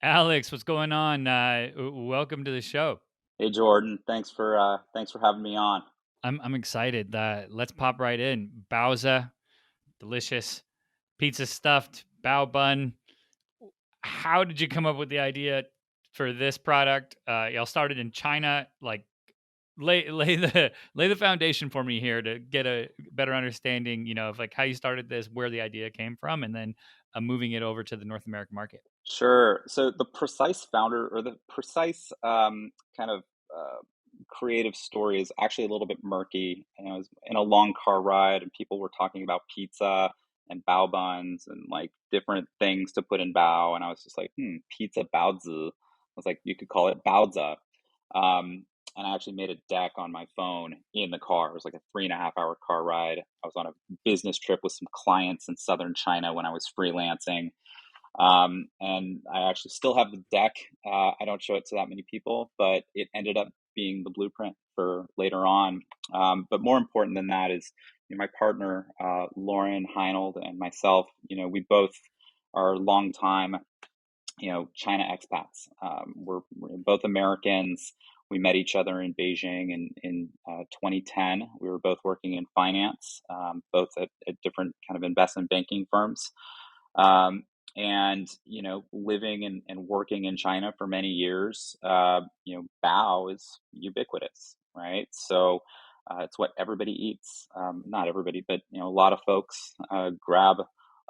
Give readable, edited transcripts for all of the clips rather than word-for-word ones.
Alex, what's going on? Welcome to the show. Hey Jordan, thanks for having me on. I'm excited. Let's pop right in. Baozza, delicious pizza stuffed bao bun. How did you come up with the idea for this product? Y'all started in China. Like, lay the foundation for me here to get a better understanding. Of like how you started this, where the idea came from, and then moving it over to the North American market. Sure. So the precise founder or the precise kind of creative story is actually a little bit murky. And I was in a long car ride, and people were talking about pizza and bao buns and like different things to put in bao, and I was just like, pizza baozi. I was like, you could call it baoza. Um, and I actually made a deck on my phone in the car. It was like a 3.5 hour car ride. I was on a business trip with some clients in southern China when I was freelancing. And I actually still have the deck. I don't show it to that many people, but it ended up being the blueprint for later on. But more important than that is, my partner, Lauren Heinold, and myself. We both are long time, China expats. We're both Americans. We met each other in Beijing in 2010. We were both working in finance, both at different kind of investment banking firms. Um, and living and working in China for many years, bao is ubiquitous, right? So it's what everybody eats. Not everybody, but a lot of folks grab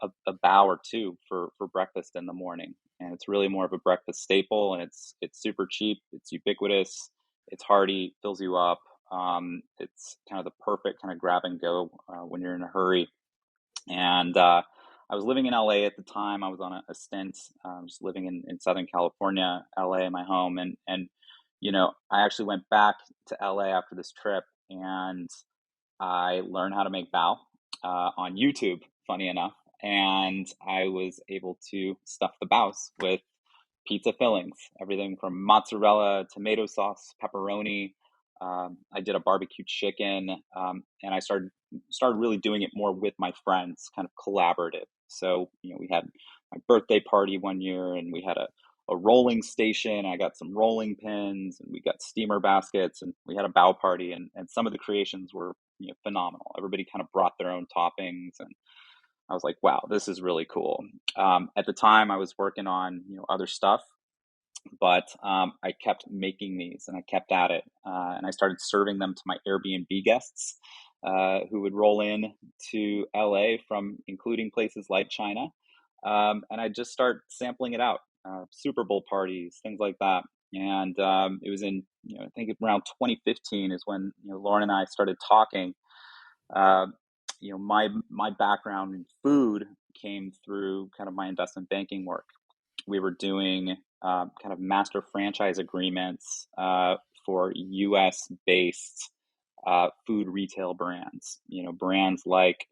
a bao or two for breakfast in the morning, and it's really more of a breakfast staple. And it's super cheap. It's ubiquitous. It's hearty. Fills you up. It's kind of the perfect kind of grab and go when you're in a hurry. And I was living in LA at the time. I was on a stint, just living in Southern California, LA, my home, and I actually went back to LA after this trip, and I learned how to make bao on YouTube. Funny enough, and I was able to stuff the baos with pizza fillings, everything from mozzarella, tomato sauce, pepperoni. I did a barbecue chicken, and I started really doing it more with my friends, kind of collaborative. So we had my birthday party one year, and we had a rolling station. I got some rolling pins, and we got steamer baskets, and we had a bow party, and some of the creations were phenomenal. Everybody kind of brought their own toppings, and I was like, wow, this is really cool. At the time, I was working on other stuff, but I kept making these and I kept at it, and I started serving them to my Airbnb guests who would roll in to LA from including places like China, and I just start sampling it out, Super Bowl parties, things like that. And it was in I think around 2015 is when Lauren and I started talking. uh, my background in food came through kind of my investment banking work. We were doing kind of master franchise agreements for U.S. based food retail brands. Brands like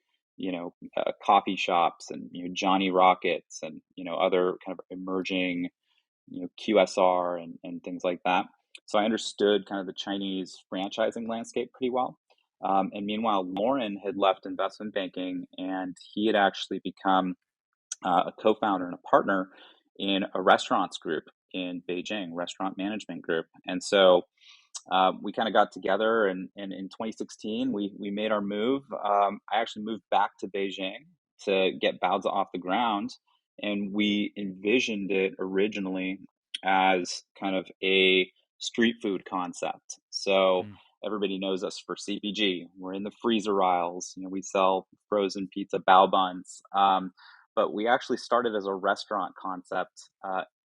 coffee shops and Johnny Rockets and other kind of emerging QSR and things like that. So I understood kind of the Chinese franchising landscape pretty well. And meanwhile, Lauren had left investment banking, and he had actually become a co-founder and a partner in a restaurants group in Beijing, restaurant management group. And so we kind of got together, and in 2016 we made our move. I actually moved back to Beijing to get Baozza off the ground, and we envisioned it originally as kind of a street food concept. So Mm. everybody knows us for CPG. We're in the freezer aisles. We sell frozen pizza bao buns. But we actually started as a restaurant concept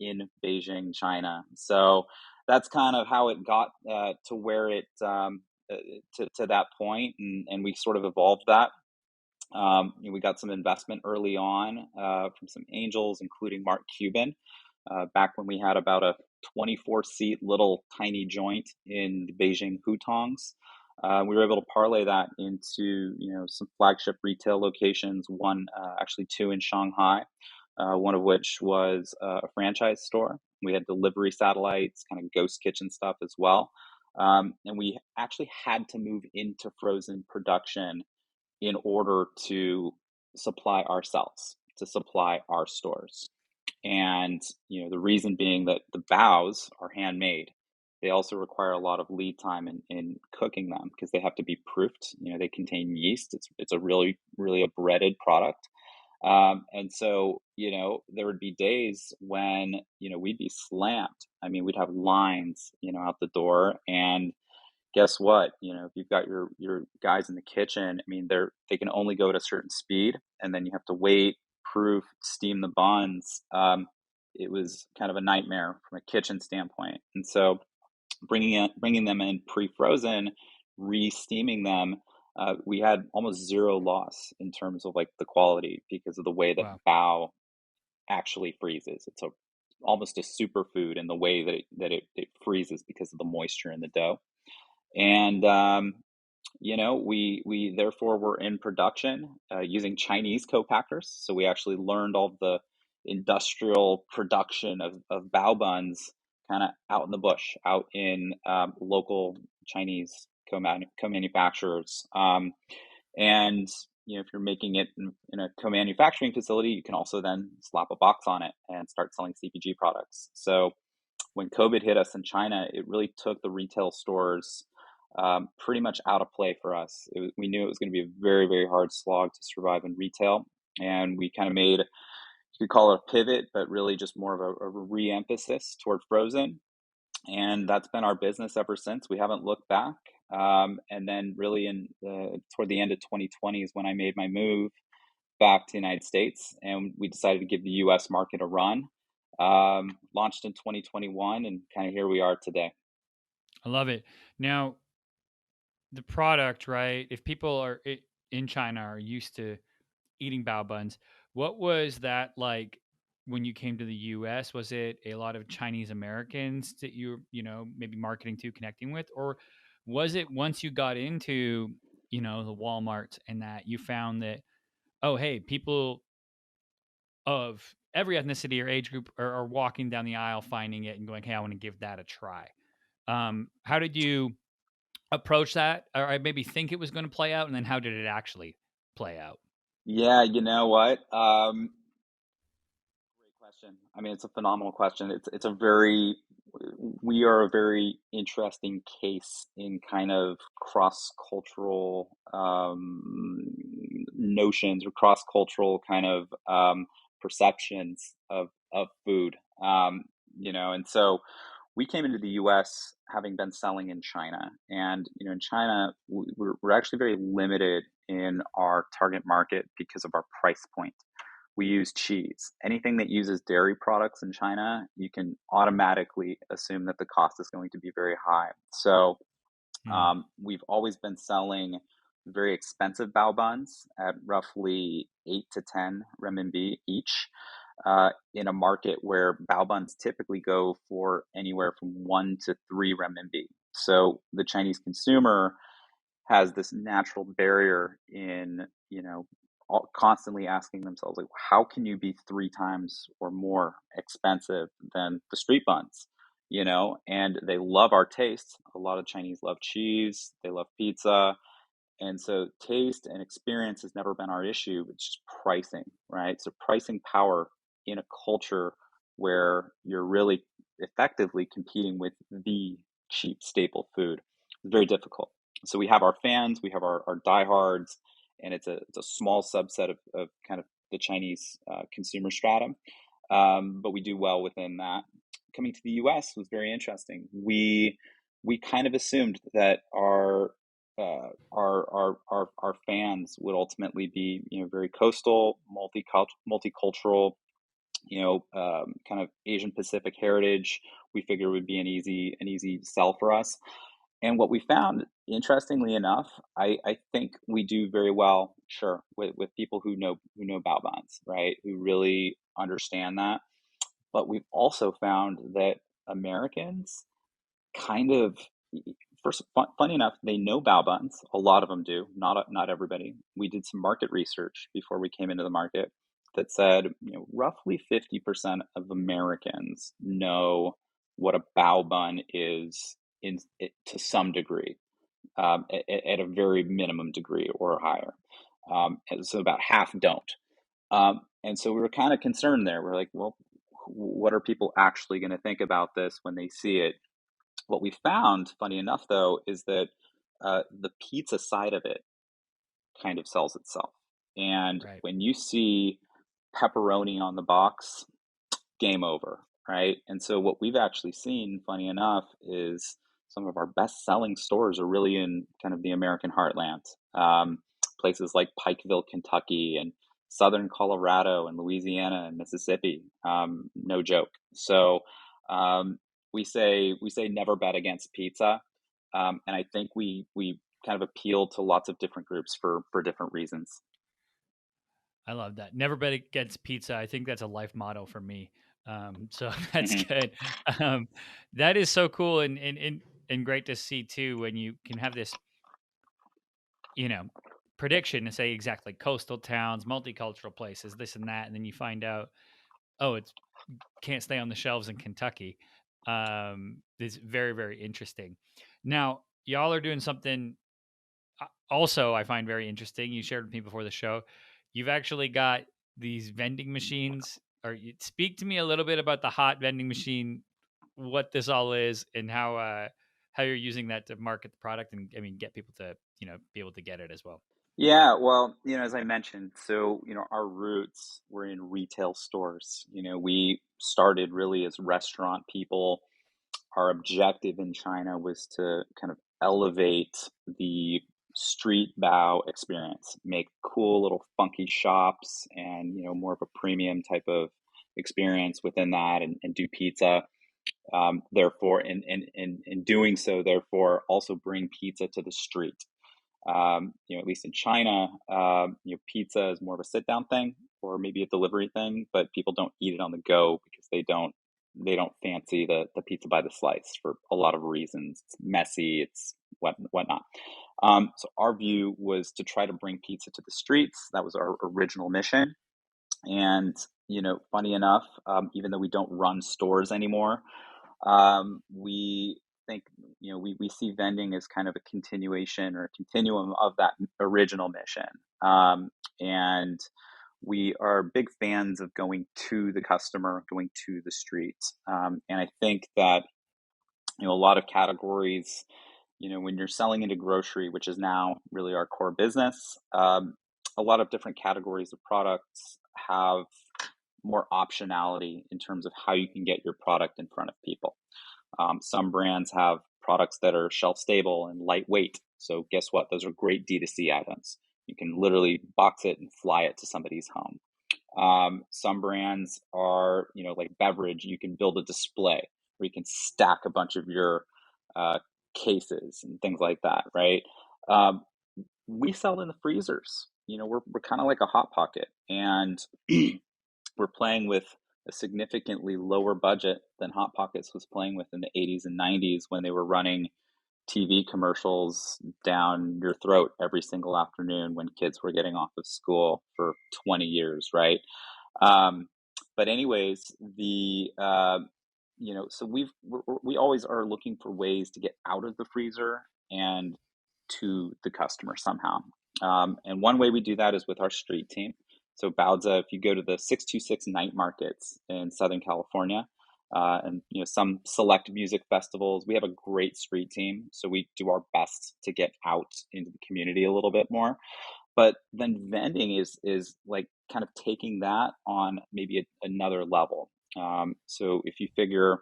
in Beijing, China. So that's kind of how it got to where it to that point, and we sort of evolved that. We got some investment early on from some angels, including Mark Cuban, back when we had about a 24-seat little tiny joint in the Beijing Hutongs. We were able to parlay that into some flagship retail locations. One, actually two in Shanghai, one of which was a franchise store. We had delivery satellites, kind of ghost kitchen stuff as well. And we actually had to move into frozen production in order to supply ourselves, to supply our stores. And, the reason being that the bows are handmade. They also require a lot of lead time in cooking them because they have to be proofed. They contain yeast. It's a really, really a breaded product. And so, there would be days when, we'd be slammed. I mean, we'd have lines, out the door. And guess what? If you've got your guys in the kitchen, I mean, they can only go at a certain speed, and then you have to wait, proof, steam the buns. It was kind of a nightmare from a kitchen standpoint. And so, bringing them in pre-frozen, re-steaming them, we had almost zero loss in terms of like the quality because of the way that Wow. bao actually freezes. It's almost a superfood in the way that it freezes because of the moisture in the dough. And we therefore were in production using Chinese co-packers. So we actually learned all the industrial production of bao buns kind of out in the bush, out in local Chinese co-manufacturers. And if you're making it in a co-manufacturing facility, you can also then slap a box on it and start selling CPG products. So when COVID hit us in China, it really took the retail stores pretty much out of play for us. We knew it was going to be a very, very hard slog to survive in retail. And we kind of made, you could call it a pivot, but really just more of a re-emphasis toward frozen. And that's been our business ever since. We haven't looked back. And then really toward the end of 2020 is when I made my move back to the United States, and we decided to give the U.S. market a run. Launched in 2021, and kind of here we are today. I love it. Now, the product, right? If people in China are used to eating bao buns, what was that like when you came to the US? Was it a lot of Chinese Americans that maybe marketing to, connecting with? Or was it once you got into, the Walmarts and that you found that, oh, hey, people of every ethnicity or age group are walking down the aisle finding it and going, hey, I want to give that a try. How did you approach that, or I maybe think it was going to play out, and then how did it actually play out? Yeah, you know what? Great question. I mean, it's a phenomenal question. We are a very interesting case in kind of cross-cultural notions or cross-cultural kind of perceptions of food. And so we came into the U.S. having been selling in China, and in China we're actually very limited in our target market because of our price point. We use cheese. Anything that uses dairy products in China, you can automatically assume that the cost is going to be very high. So Mm. we've always been selling very expensive bao buns at roughly 8 to 10 renminbi each, in a market where bao buns typically go for anywhere from 1 to 3 renminbi. So the Chinese consumer has this natural barrier in, constantly asking themselves, like, how can you be 3 times or more expensive than the street buns? And they love our taste. A lot of Chinese love cheese, they love pizza. And so taste and experience has never been our issue. It's just pricing, right? So pricing power in a culture where you're really effectively competing with the cheap staple food is very difficult. So we have our fans, we have our diehards, and it's a small subset of kind of the Chinese consumer stratum. But we do well within that. Coming to the U.S. was very interesting. We kind of assumed that our fans would ultimately be very coastal, multicultural, kind of Asian Pacific heritage. We figure would be an easy sell for us. And what we found, interestingly enough, I think we do very well, sure, with people who know bao buns, right? Who really understand that. But we've also found that Americans kind of, first, funny enough, they know bao buns. A lot of them do, not everybody. We did some market research before we came into the market that said, roughly 50% of Americans know what a bao bun is to some degree, at a very minimum degree or higher. And so about half don't. And so we were kind of concerned there. We're like, well, what are people actually going to think about this when they see it? What we found, funny enough, though, is that the pizza side of it kind of sells itself. And Right. when you see pepperoni on the box, game over, right? And so what we've actually seen, funny enough, is some of our best selling stores are really in kind of the American heartland. Places like Pikeville, Kentucky, and Southern Colorado, and Louisiana, and Mississippi. No joke. So um, we say never bet against pizza, and I think we kind of appeal to lots of different groups for different reasons. I love that. Never bet against pizza. I think that's a life motto for me. So that's Hmm. good. Um, that is so cool and great to see too when you can have this, you know, prediction to say exactly coastal towns, multicultural places, this and that, and then you find out, oh, it's can't stay on the shelves in Kentucky. It's very, very interesting. Now, y'all are doing something also I find very interesting. You shared with me before the show. You've actually got these vending machines. Or you speak to me a little bit about the hot vending machine, what this all is, and how you're using that to market the product and I mean get people to be able to get it as well. Yeah, well, as I mentioned, so, our roots were in retail stores. We started really as restaurant people. Our objective in China was to kind of elevate the street bow experience, make cool little funky shops and, more of a premium type of experience within that and do pizza. Therefore, in doing so, therefore, also bring pizza to the street. At least in China, pizza is more of a sit down thing or maybe a delivery thing, but people don't eat it on the go because they don't fancy the pizza by the slice for a lot of reasons. It's messy, it's whatnot. So our view was to try to bring pizza to the streets. That was our original mission. And funny enough, even though we don't run stores anymore, we think, we see vending as kind of a continuation or a continuum of that original mission. And we are big fans of going to the customer, going to the streets. And I think that, a lot of categories, when you're selling into grocery, which is now really our core business, a lot of different categories of products have more optionality in terms of how you can get your product in front of people. Some brands have products that are shelf stable and lightweight. So guess what? Those are great D2C items. You can literally box it and fly it to somebody's home. Some brands are, like beverage, you can build a display where you can stack a bunch of your uh, cases and things like that, right? Um, we sell in the freezers. We're kind of like a hot pocket, and we're playing with a significantly lower budget than Hot Pockets was playing with in the 80s and 90s when they were running TV commercials down your throat every single afternoon when kids were getting off of school for 20 years, right? Um, but anyways, so we always are looking for ways to get out of the freezer and to the customer somehow. And one way we do that is with our street team. So Baozza, if you go to the 626 night markets in Southern California, and some select music festivals, we have a great street team. So we do our best to get out into the community a little bit more. But then vending is like kind of taking that on maybe another level. So if you figure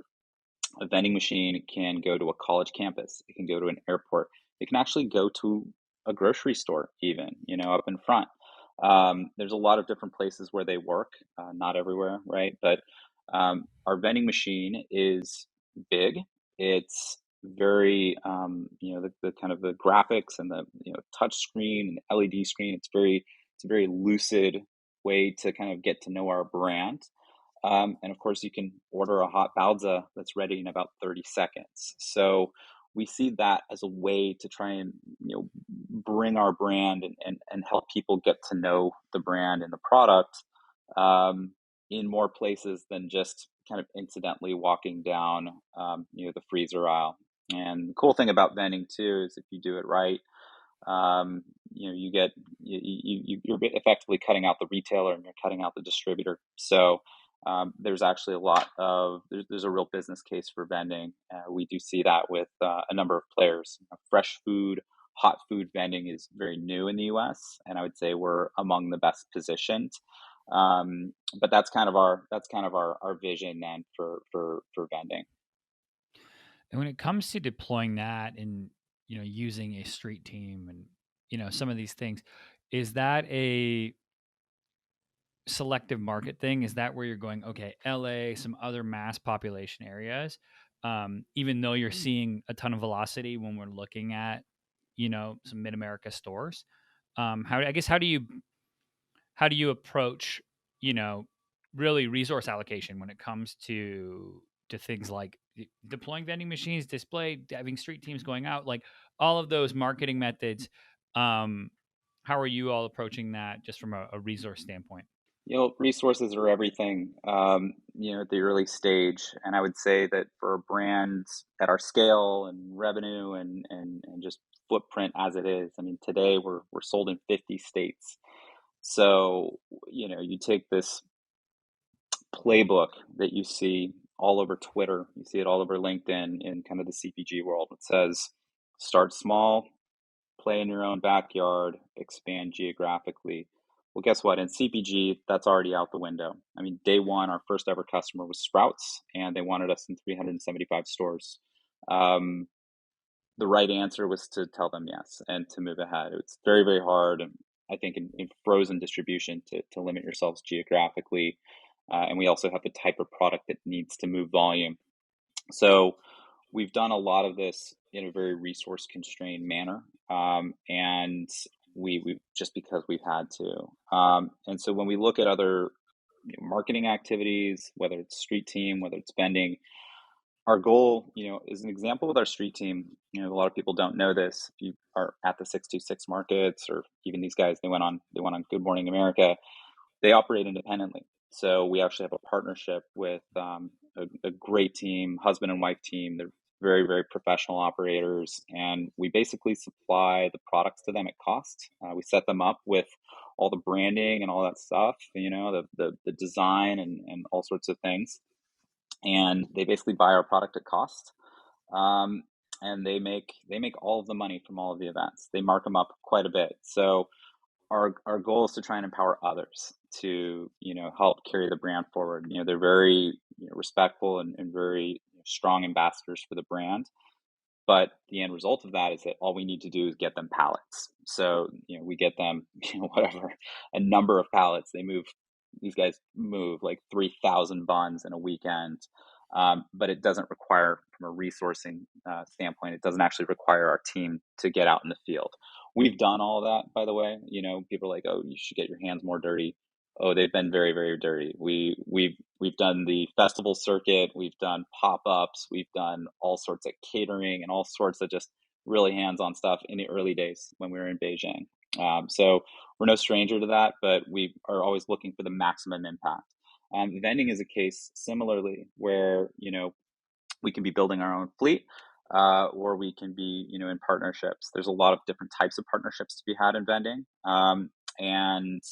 a vending machine can go to a college campus, it can go to an airport, it can actually go to a grocery store, even, up in front. There's a lot of different places where they work, not everywhere, right? But our vending machine is big. It's very, the kind of the graphics and the touch screen and LED screen. It's a very lucid way to kind of get to know our brand. And of course, you can order a hot Baozza that's ready in about 30 seconds. So we see that as a way to try and bring our brand and help people get to know the brand and the product um, in more places than just kind of incidentally walking down the freezer aisle. And the cool thing about vending too is if you do it right, you get you're effectively cutting out the retailer and you're cutting out the distributor. So There's actually a lot of there's a real business case for vending. We do see that with a number of players. Fresh food, hot food vending is very new in the U.S., and I would say we're among the best positioned. But that's kind of our vision then for vending. And when it comes to deploying that and, using a street team and, some of these things, is that a selective market thing? Is that where you're going, okay, LA, some other mass population areas, even though you're seeing a ton of velocity when we're looking at, some mid America stores? I guess how do you approach, you know, really resource allocation when it comes to things like deploying vending machines, display, having street teams going out, like all of those marketing methods? Um, how are you all approaching that just from a resource standpoint? Resources are everything, at the early stage. And I would say that for brands at our scale and revenue and just footprint as it is, I mean, today we're sold in 50 states. So, you take this playbook that you see all over Twitter, you see it all over LinkedIn in kind of the CPG world. It says, start small, play in your own backyard, expand geographically. Well, guess what? In CPG, that's already out the window. I mean, day one, our first ever customer was Sprouts, and they wanted us in 375 stores. Um, the right answer was to tell them yes and to move ahead. It's very, very hard, I think, in frozen distribution to limit yourselves geographically. And we also have the type of product that needs to move volume. So we've done a lot of this in a very resource constrained manner, and we just because we've had to. And so when we look at other marketing activities, whether it's street team, whether it's vending, our goal, is an example with our street team. A lot of people don't know this. If you are at the 626 markets, or even these guys, they went on Good Morning America. They operate independently. So we actually have a partnership with a great team, husband and wife team. They're very, very professional operators, and we basically supply the products to them at cost. We set them up with all the branding and all that stuff, the design and all sorts of things, and they basically buy our product at cost. Um, and they make all of the money from all of the events. They mark them up quite a bit. So our goal is to try and empower others to help carry the brand forward. They're very respectful and very strong ambassadors for the brand, but the end result of that is that all we need to do is get them pallets. So we get them whatever, a number of pallets. These guys move like 3,000 buns in a weekend. But it doesn't require, from a resourcing standpoint, it doesn't actually require our team to get out in the field. We've done all of that, by the way. People are like, "Oh, you should get your hands more dirty." Oh, they've been very, very dirty. We've done the festival circuit. We've done pop-ups. We've done all sorts of catering and all sorts of just really hands-on stuff in the early days when we were in Beijing. So we're no stranger to that, but we are always looking for the maximum impact. Vending is a case similarly where we can be building our own fleet, or we can be in partnerships. There's a lot of different types of partnerships to be had in vending, and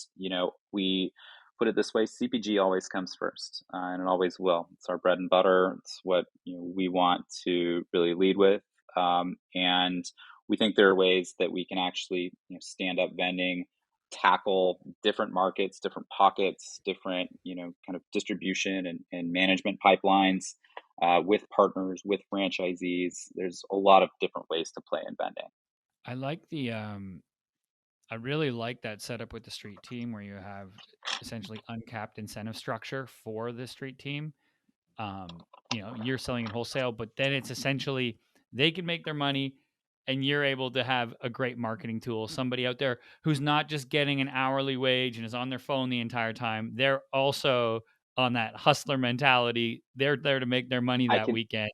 we put it this way: CPG always comes first, and it always will. It's our bread and butter. It's what we want to really lead with, and we think there are ways that we can actually stand up vending, tackle different markets, different pockets, different kind of distribution and management pipelines, with partners, with franchisees. There's a lot of different ways to play in vending. I like the I really like that setup with the street team where you have essentially uncapped incentive structure for the street team. You're selling it wholesale, but then it's essentially they can make their money and you're able to have a great marketing tool. Somebody out there who's not just getting an hourly wage and is on their phone the entire time. They're also on that hustler mentality. They're there to make their money I that can weekend.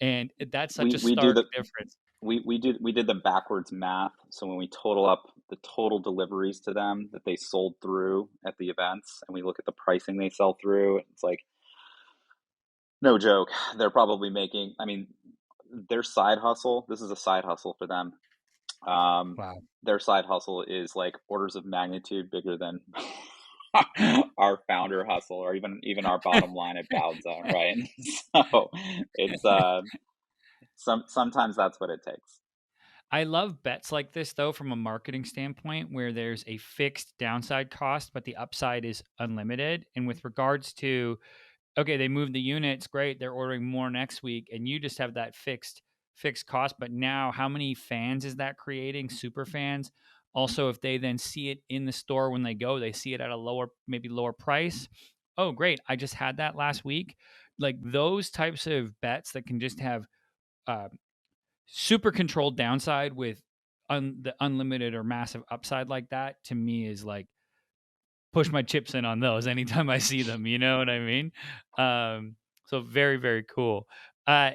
And that's such a we do stark the difference. we did the backwards math. So when we total up the total deliveries to them that they sold through at the events, and we look at the pricing they sell through, it's like no joke. They're probably making. I mean, their side hustle. This is a side hustle for them. Um, Wow. their side hustle is like orders of magnitude bigger than our founder hustle, or even our bottom line at Baozza, right? So it's sometimes that's what it takes. I love bets like this though from a marketing standpoint where there's a fixed downside cost but the upside is unlimited. And with regards to okay, they moved the units, great, they're ordering more next week and you just have that fixed cost, but now how many fans is that creating? Super fans. Also, if they then see it in the store when they go, they see it at a lower maybe lower price. Oh, great, I just had that last week. Like those types of bets that can just have uh, super controlled downside with the unlimited or massive upside like that to me is like push my chips in on those anytime I see them. You know what I mean? So very very cool. Uh,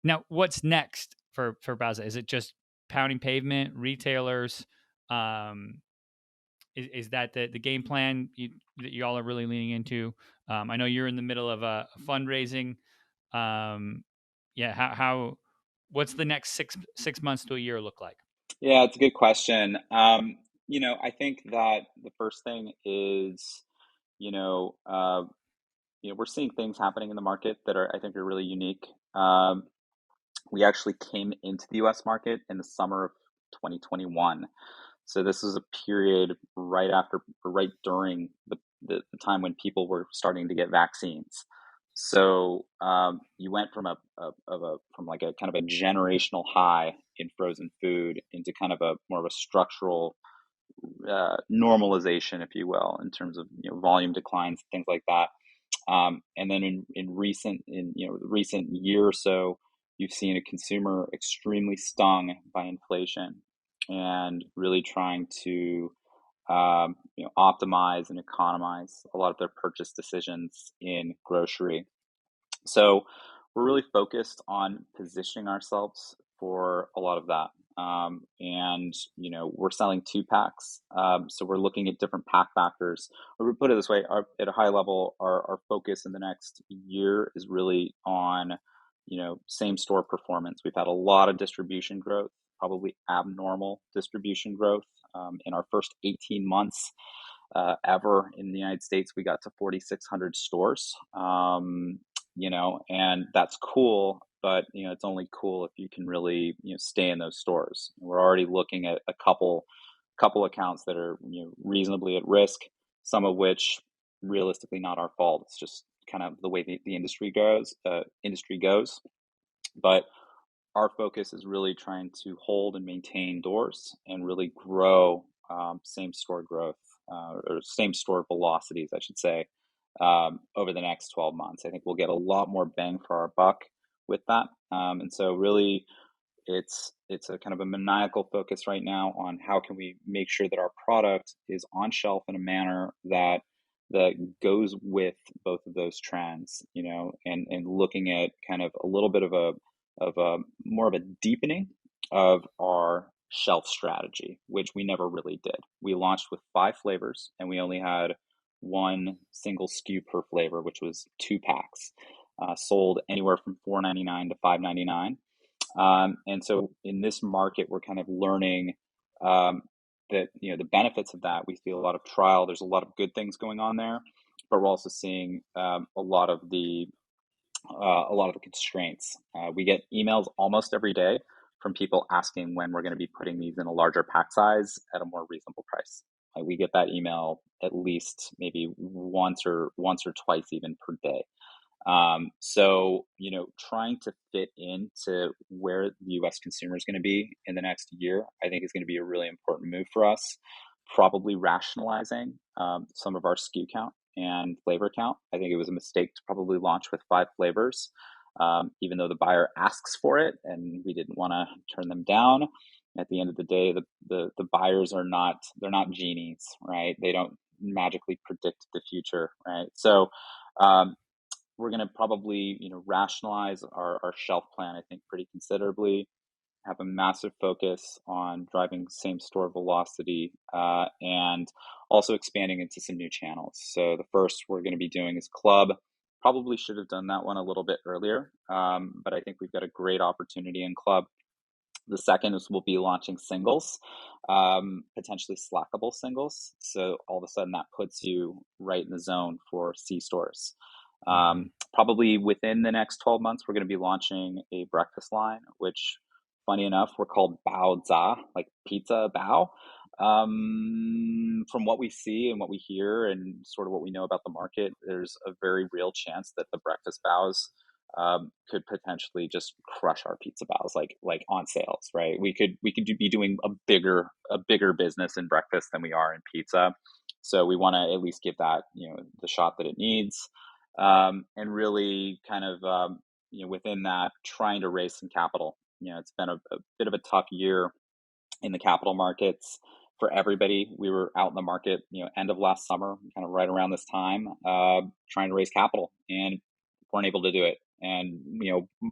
Now, what's next for Baza? Is it just pounding pavement, retailers? Um, is that the game plan that you all are really leaning into? I know you're in the middle of a fundraising. Um, yeah, how what's the next six months to a year look like? Yeah, it's a good question. I think that the first thing is, you know, uh, we're seeing things happening in the market that are, I think, are really unique. We actually came into the U.S. market in the summer of 2021. So this is a period right after, or right during the time when people were starting to get vaccines. So you went from from like a kind of a generational high in frozen food into kind of a more of a structural normalization, if you will, in terms of volume declines, things like that. And then in the recent year or so, you've seen a consumer extremely stung by inflation and really trying to optimize and economize a lot of their purchase decisions in grocery. So we're really focused on positioning ourselves for a lot of that. And we're selling two packs. So we're looking at different pack factors. Or we put it this way, at a high level, our focus in the next year is really on, same store performance. We've had a lot of distribution growth, probably abnormal distribution growth. In our first 18 months, ever in the United States, we got to 4,600 stores. And that's cool, but it's only cool if you can really stay in those stores. We're already looking at a couple accounts that are reasonably at risk, some of which realistically not our fault. It's just kind of the way the industry goes. But our focus is really trying to hold and maintain doors and really grow same store growth, or same store velocities, I should say, over the next 12 months. I think we'll get a lot more bang for our buck with that. And so really it's a kind of a maniacal focus right now on how can we make sure that our product is on shelf in a manner that goes with both of those trends, and looking at kind of a little bit of a more of a deepening of our shelf strategy, which we never really did. We launched with 5 flavors and we only had one single SKU per flavor, which was 2 packs, sold anywhere from $4.99 to $5.99. And so in this market, we're kind of learning that the benefits of that. We see a lot of trial. There's a lot of good things going on there, but we're also seeing a lot of the constraints. We get emails almost every day from people asking when we're going to be putting these in a larger pack size at a more reasonable price. We get that email at least maybe once or twice even per day. So, trying to fit into where the US consumer is going to be in the next year, I think is going to be a really important move for us. Probably rationalizing some of our SKU count and flavor count. I think it was a mistake to probably launch with 5 flavors, even though the buyer asks for it and we didn't want to turn them down. At the end of the day, the buyers they're not genies, right? They don't magically predict the future, right? So, we're going to probably rationalize our shelf plan, I think, pretty considerably, have a massive focus on driving same store velocity, and also expanding into some new channels. So the first we're going to be doing is club. Probably should have done that one a little bit earlier, but I think we've got a great opportunity in club. The second is we'll be launching singles, potentially slackable singles. So all of a sudden that puts you right in the zone for C stores. Hmm. Probably within the next 12 months, we're going to be launching a breakfast line, which, funny enough, we're called Baozza, like pizza bao. From what we see and what we hear and sort of what we know about the market, there's a very real chance that the breakfast baos could potentially just crush our pizza baos, like on sales, right? We could be doing a bigger business in breakfast than we are in pizza. So we want to at least give that, the shot that it needs, and really kind of, within that, trying to raise some capital. It's been a bit of a tough year in the capital markets for everybody. We were out in the market, end of last summer, kind of right around this time, trying to raise capital, and weren't able to do it. And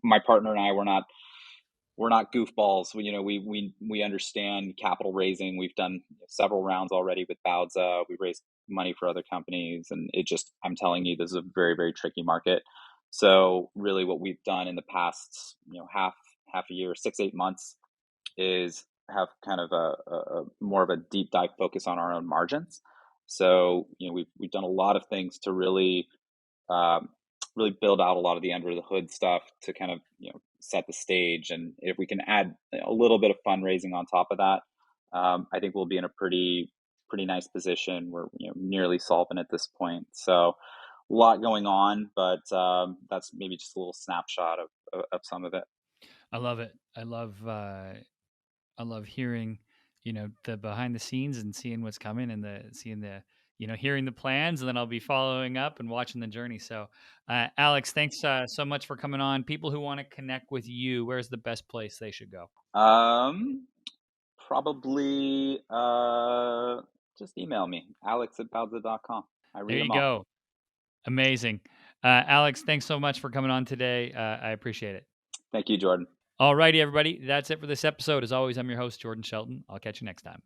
my partner and I we're not goofballs. We understand capital raising. We've done several rounds already with Baozza. We raised money for other companies, and I'm telling you, this is a very, very tricky market. So really, what we've done in the past, half a year, 6 8 months, is have kind of a more of a deep dive focus on our own margins. So we've done a lot of things to um, really build out a lot of the under the hood stuff to kind of set the stage. And if we can add a little bit of fundraising on top of that, I think we'll be in a pretty nice position. We're nearly solvent at this point. So a lot going on, but that's maybe just a little snapshot of some of it. I love it. I love hearing, the behind the scenes and seeing what's coming and seeing the, hearing the plans, and then I'll be following up and watching the journey. So, Alex, thanks so much for coming on. People who want to connect with you, where's the best place they should go? Um, Probably just email me, alex@baozza.com. I There read you them all. go. Amazing. Alex, thanks so much for coming on today. I appreciate it. Thank you, Jordan. All righty, everybody. That's it for this episode. As always, I'm your host, Jordan Shelton. I'll catch you next time.